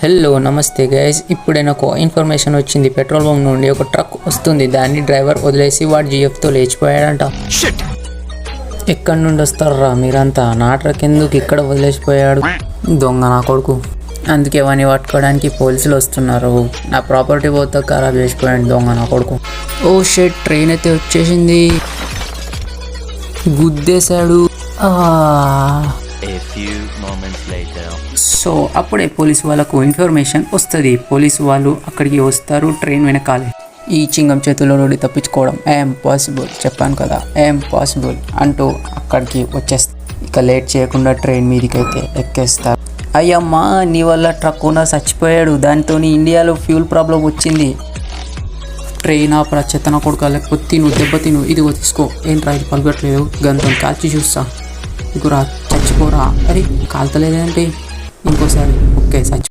Hello నమస్తే guys, ఇప్పుడే నాకు ఇన్ఫర్మేషన్ వచ్చింది. పెట్రోల్ బంక్ నుండి ఒక ట్రక్ వస్తుంది. దాన్ని డ్రైవర్ వదిలేసి వాడు జిఎఫ్తో లేచిపోయాడంట. ఎక్కడి నుండి వస్తారా మీరంతా? నా ట్రక్ ఎందుకు ఇక్కడ వదిలేసిపోయాడు? దొంగ నా కొడుకు. అందుకే వాడిని పట్టుకోవడానికి పోలీసులు వస్తున్నారు. నా ప్రాపర్టీ పోతే ఖరాబ్ చేసిపోయాడు దొంగ నా కొడుకు. ఓ షెట్, ట్రైన్ అయితే వచ్చేసింది. గుద్దేశాడు. సో అప్పుడే పోలీసు వాళ్ళకు ఇన్ఫర్మేషన్ వస్తుంది. పోలీసు వాళ్ళు అక్కడికి వస్తారు. ట్రైన్ వెనకాలే ఈ చింగం చేతుల్లో నుండి తప్పించుకోవడం పాసిబుల్, చెప్పాను కదా పాసిబుల్ అంటూ అక్కడికి వచ్చేస్తారు. ఇక లేట్ చేయకుండా ట్రైన్ మీదకి అయితే ఎక్కేస్తారు. అయ్యమ్మా, నీ వల్ల ట్రక్ ఓనర్ చచ్చిపోయాడు. దాంతో ఇండియాలో ఫ్యూల్ ప్రాబ్లం వచ్చింది. ట్రైన్ ఆపరా చెత్తన కొడుక, లేకపోతే తిను దెబ్బ తిను. ఇదిగో తీసుకో. ఏంట్రా ఇది పలగట్లేదు? గంతం కాల్చి చూస్తా. ఇగురా చచ్చిపోరా. అరే కాల్తలేదేంటి? ఇంకోసారి ఓకే చచ్చి